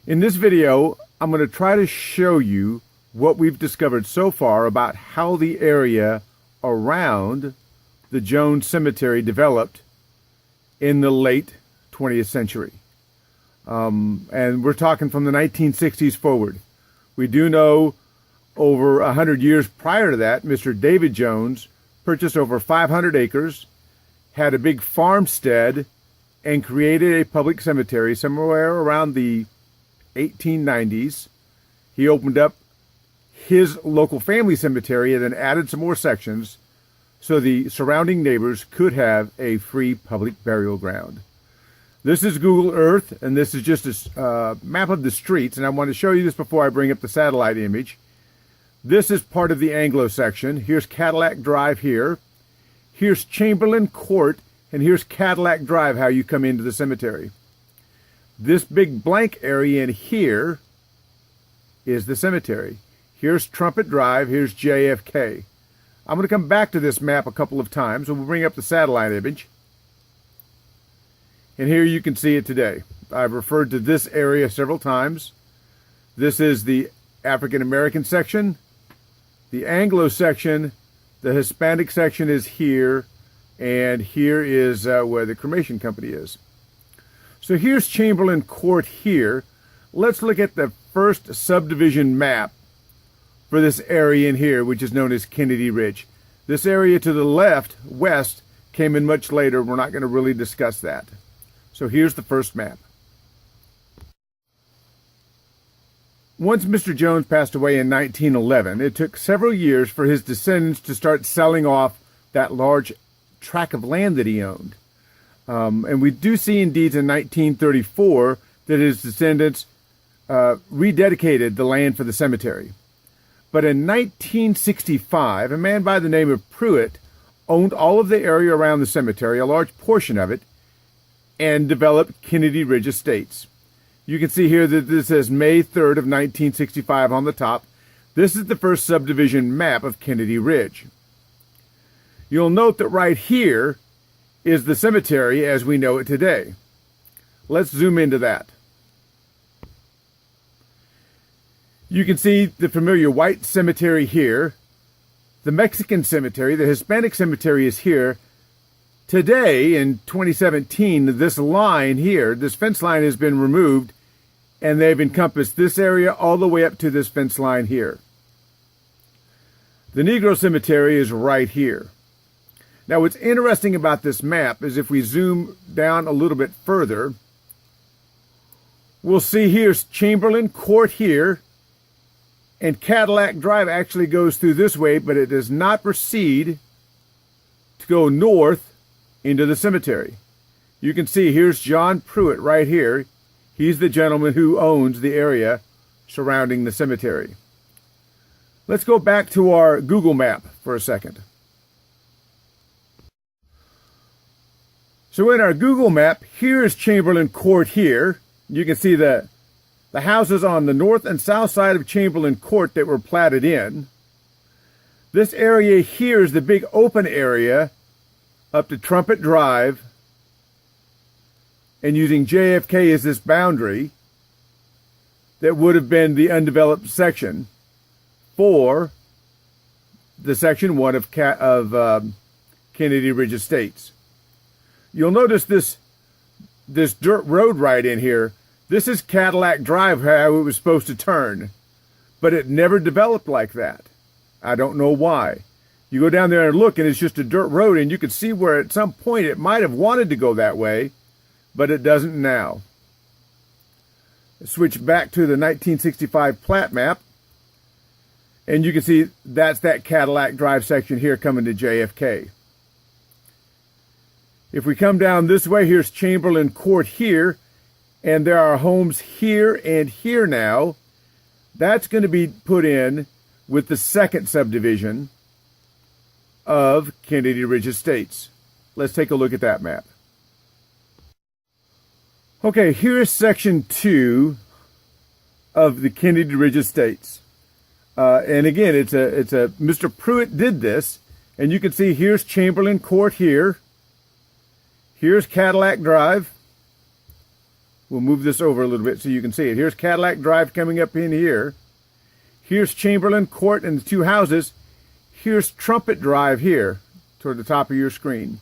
In this video, I'm going to try to show you what we've discovered so far about how the area around the Jones Cemetery developed in the late 20th century. And we're talking from the 1960s forward. We do know over 100 years prior to that, Mr. David Jones purchased over 500 acres, had a big farmstead, and created a public cemetery somewhere around the 1890s. He opened up his local family cemetery and then added some more sections so the surrounding neighbors could have a free public burial ground. This is Google Earth, and this is just a map of the streets, and I want to show you this before I bring up the satellite image. This is part of the Anglo section. Here's Cadillac Drive here. Here's Chamberlain Court, and here's Cadillac Drive, how you come into the cemetery. This big blank area in here is the cemetery. Here's Trumpet Drive, here's JFK. I'm going to come back to this map a couple of times, and we'll bring up the satellite image. And here you can see it today. I've referred to this area several times. This is the African American section, the Anglo section, the Hispanic section is here, and here is where the cremation company is. So here's Chamberlain Court here. Let's look at the first subdivision map for this area in here, which is known as Kennedy Ridge. This area to the left, west, came in much later. We're not going to really discuss that. So here's the first map. Once Mr. Jones passed away in 1911, it took several years for his descendants to start selling off that large tract of land that he owned. And we do see in deeds in 1934 that his descendants rededicated the land for the cemetery. But in 1965, a man by the name of Pruitt owned all of the area around the cemetery, a large portion of it, and developed Kennedy Ridge Estates. You can see here that this says May 3rd of 1965 on the top. This is the first subdivision map of Kennedy Ridge. You'll note that right here is the cemetery as we know it today. Let's zoom into that. You can see the familiar white cemetery here. The Mexican cemetery, the Hispanic cemetery is here. Today, in 2017, this line here, this fence line has been removed, and they've encompassed this area all the way up to this fence line here. The Negro cemetery is right here. Now, what's interesting about this map is if we zoom down a little bit further, we'll see here's Chamberlain Court here, and Cadillac Drive actually goes through this way, but it does not proceed to go north into the cemetery. You can see here's John Pruitt right here. He's the gentleman who owns the area surrounding the cemetery. Let's go back to our Google map for a second. So in our Google map, here is Chamberlain Court here. You can see the houses on the north and south side of Chamberlain Court that were platted in. This area here is the big open area up to Trumpet Drive, and using JFK as this boundary, that would have been the undeveloped section for the Section 1 of Kennedy Ridge Estates. You'll notice this dirt road right in here. This is Cadillac Drive, how it was supposed to turn, but it never developed like that. I don't know why. You go down there and look, and it's just a dirt road, and you can see where at some point it might have wanted to go that way, but it doesn't now. Switch back to the 1965 plat map, and you can see that's that Cadillac Drive section here coming to JFK. If we come down this way, here's Chamberlain Court here, and there are homes here and here now. That's going to be put in with the second subdivision of Kennedy Ridge Estates. Let's take a look at that map. Okay, here's section 2 of the Kennedy Ridge Estates. And again, it's a Mr. Pruitt did this, and you can see here's Chamberlain Court here. Here's Cadillac Drive. We'll move this over a little bit so you can see it. Here's Cadillac Drive coming up in here. Here's Chamberlain Court and the two houses. Here's Trumpet Drive here toward the top of your screen.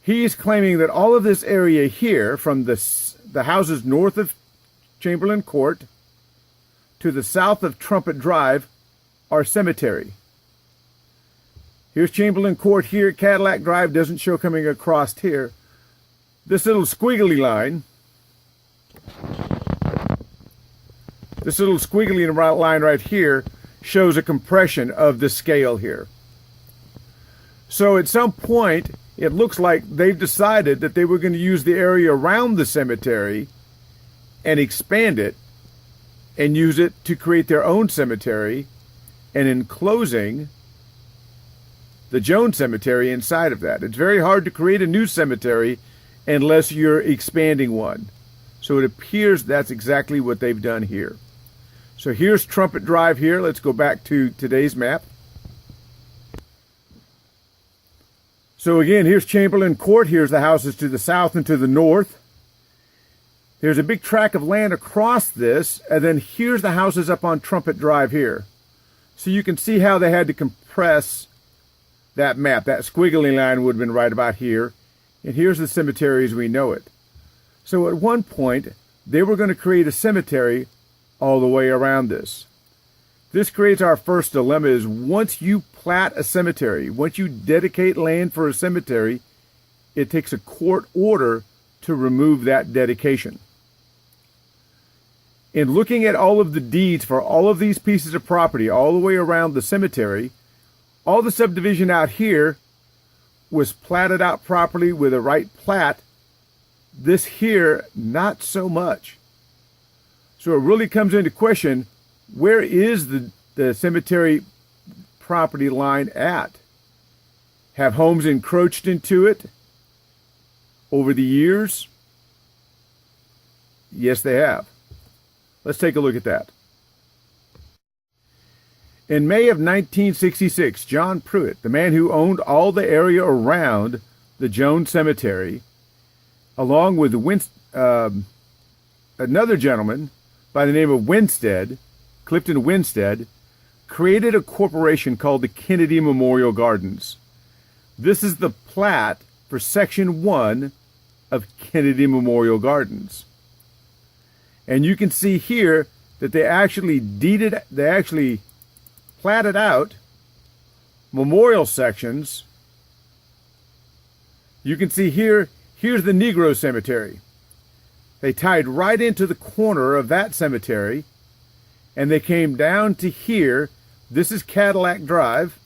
He's claiming that all of this area here, from the houses north of Chamberlain Court to the south of Trumpet Drive, are cemetery. Here's Chamberlain Court here. Cadillac Drive doesn't show coming across here. This little squiggly line, line right here shows a compression of the scale here. So at some point, it looks like they've decided that they were going to use the area around the cemetery and expand it and use it to create their own cemetery, and enclosing the Jones Cemetery inside of that. It's very hard to create a new cemetery unless you're expanding one. So it appears that's exactly what they've done here. So here's Trumpet Drive here. Let's go back to today's map. So again, here's Chamberlain Court. Here's the houses to the south and to the north. There's a big tract of land across this, and then here's the houses up on Trumpet Drive here. So you can see how they had to compress that map. That squiggly line would have been right about here. And here's the cemetery as we know it. So at one point, they were going to create a cemetery all the way around this. This creates our first dilemma: is once you plat a cemetery, once you dedicate land for a cemetery, it takes a court order to remove that dedication. In looking at all of the deeds for all of these pieces of property all the way around the cemetery, all the subdivision out here was platted out properly with a right plat. This here, not so much. So it really comes into question, where is the cemetery property line at? Have homes encroached into it over the years? Yes, they have. Let's take a look at that. In May of 1966, John Pruitt, the man who owned all the area around the Jones Cemetery, along with another gentleman by the name of Clifton Winstead, created a corporation called the Kennedy Memorial Gardens. This is the plat for Section 1 of Kennedy Memorial Gardens. And you can see here that they actually platted out memorial sections. You can see here's the Negro Cemetery. They tied right into the corner of that cemetery, and they came down to here. This is Cadillac Drive,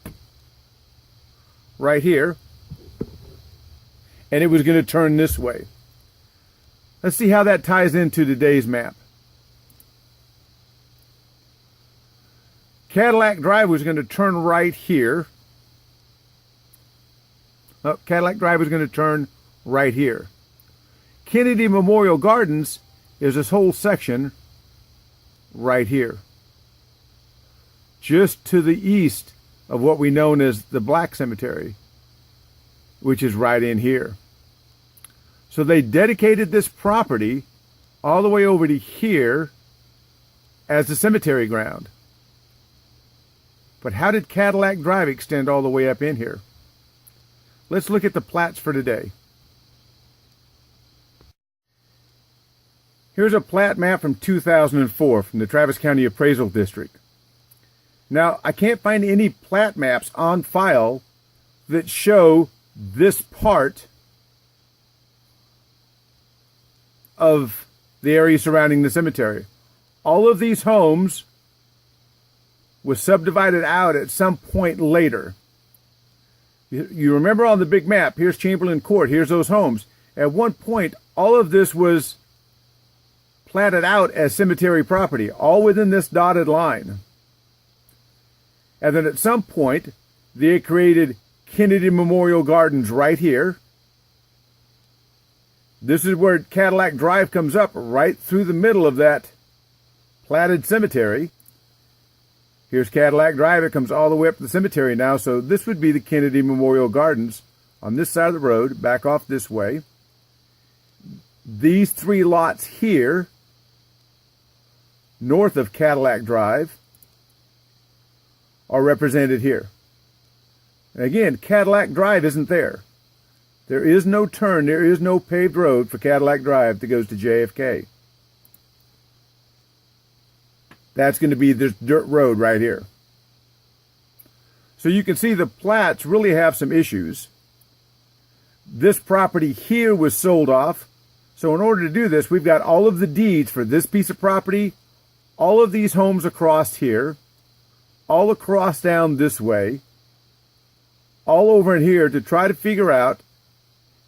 right here, and it was going to turn this way. Let's see how that ties into today's map. Cadillac Drive was going to turn right here. Oh, Cadillac Drive was going to turn right here. Kennedy Memorial Gardens is this whole section right here, just to the east of what we know as the Black Cemetery, which is right in here. So they dedicated this property all the way over to here as the cemetery ground. But how did Cadillac Drive extend all the way up in here? Let's look at the plats for today. Here's a plat map from 2004 from the Travis County Appraisal District. Now, I can't find any plat maps on file that show this part of the area surrounding the cemetery. All of these homes was subdivided out at some point later. You remember on the big map, here's Chamberlain Court, here's those homes. At one point, all of this was platted out as cemetery property, all within this dotted line. And then at some point, they created Kennedy Memorial Gardens right here. This is where Cadillac Drive comes up, right through the middle of that platted cemetery. Here's Cadillac Drive. It comes all the way up to the cemetery now. So this would be the Kennedy Memorial Gardens on this side of the road, back off this way. these 3 lots here, north of Cadillac Drive, are represented here. And again, Cadillac Drive isn't there. There is no turn, there is no paved road for Cadillac Drive that goes to JFK. That's going to be this dirt road right here. So you can see the plats really have some issues. This property here was sold off. So in order to do this, we've got all of the deeds for this piece of property, all of these homes across here, all across down this way, all over in here to try to figure out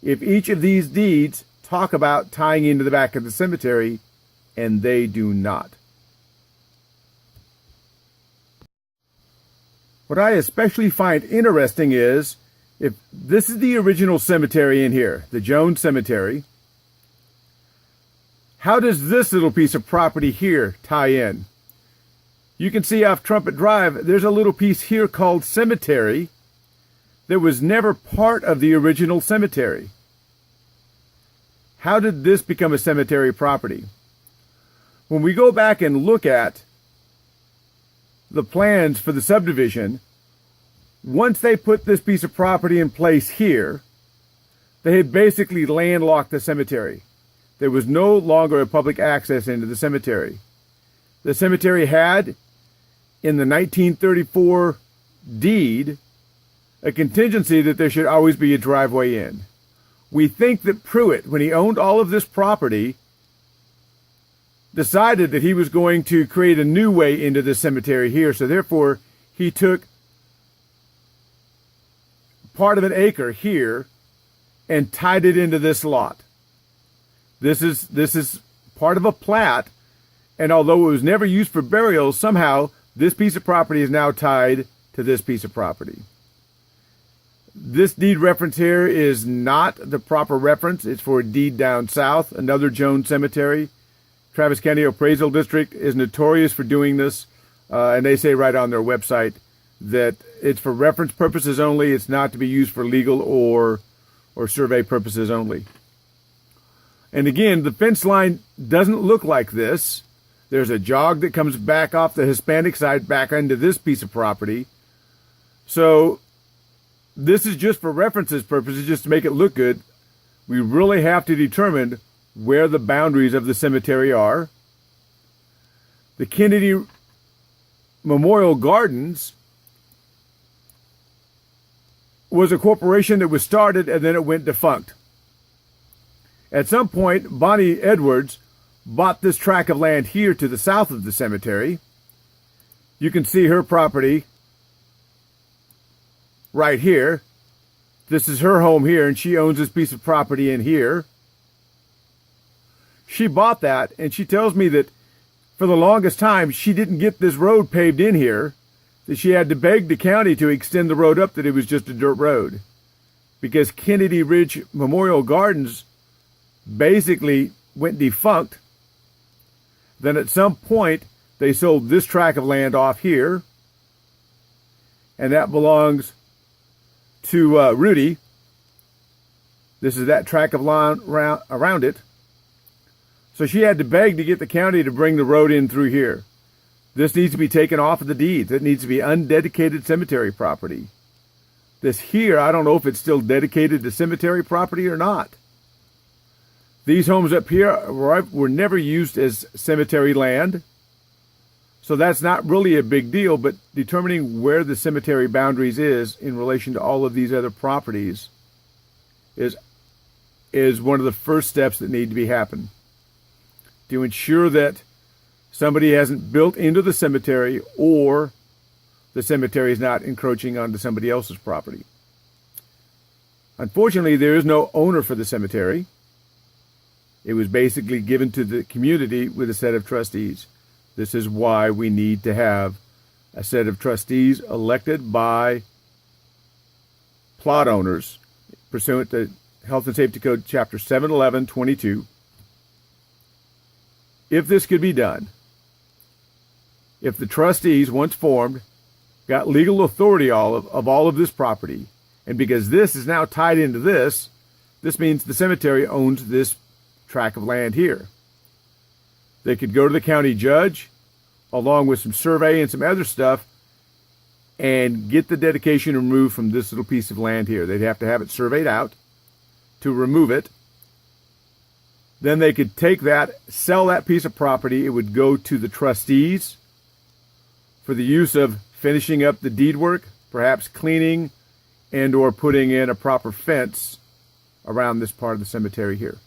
if each of these deeds talk about tying into the back of the cemetery, and they do not. What I especially find interesting is, if this is the original cemetery in here, the Jones Cemetery, how does this little piece of property here tie in? You can see off Trumpet Drive, there's a little piece here called Cemetery that was never part of the original cemetery. How did this become a cemetery property? When we go back and look at the plans for the subdivision, once they put this piece of property in place here, they had basically landlocked the cemetery. There was no longer a public access into the cemetery. The cemetery had, in the 1934 deed, a contingency that there should always be a driveway in. We think that Pruitt, when he owned all of this property, decided that he was going to create a new way into the cemetery here. So therefore, he took part of an acre here and tied it into this lot. This is part of a plat, and although it was never used for burial, somehow this piece of property is now tied to this piece of property. This deed reference here is not the proper reference. It's for a deed down south, another Jones Cemetery. Travis County Appraisal District is notorious for doing this, and they say right on their website that it's for reference purposes only. It's not to be used for legal or survey purposes only. And again, the fence line doesn't look like this. There's a jog that comes back off the Hispanic side back into this piece of property. So this is just for references purposes, just to make it look good. We really have to determine where the boundaries of the cemetery are. The Kennedy Memorial Gardens was a corporation that was started and then it went defunct. At some point, Bonnie Edwards bought this tract of land here to the south of the cemetery. You can see her property right here. This is her home here, and she owns this piece of property in here. She bought that, and she tells me that for the longest time, she didn't get this road paved in here, that she had to beg the county to extend the road up, that it was just a dirt road. Because Kennedy Ridge Memorial Gardens basically went defunct. Then at some point, they sold this tract of land off here, and that belongs to Rudy. This is that tract of land around it. So she had to beg to get the county to bring the road in through here. This needs to be taken off of the deeds. It needs to be undedicated cemetery property. This here, I don't know if it's still dedicated to cemetery property or not. These homes up here were never used as cemetery land, so that's not really a big deal, but determining where the cemetery boundaries is in relation to all of these other properties is one of the first steps that need to be happen to ensure that somebody hasn't built into the cemetery or the cemetery is not encroaching onto somebody else's property. Unfortunately, there is no owner for the cemetery. It was basically given to the community with a set of trustees. This is why we need to have a set of trustees elected by plot owners pursuant to Health and Safety Code Chapter 71122. If this could be done, if the trustees, once formed, got legal authority of all of this property, and because this is now tied into this, this means the cemetery owns this tract of land here. They could go to the county judge, along with some survey and some other stuff, and get the dedication removed from this little piece of land here. They'd have to have it surveyed out to remove it. Then they could take that, sell that piece of property. It would go to the trustees for the use of finishing up the deed work, perhaps cleaning and or putting in a proper fence around this part of the cemetery here.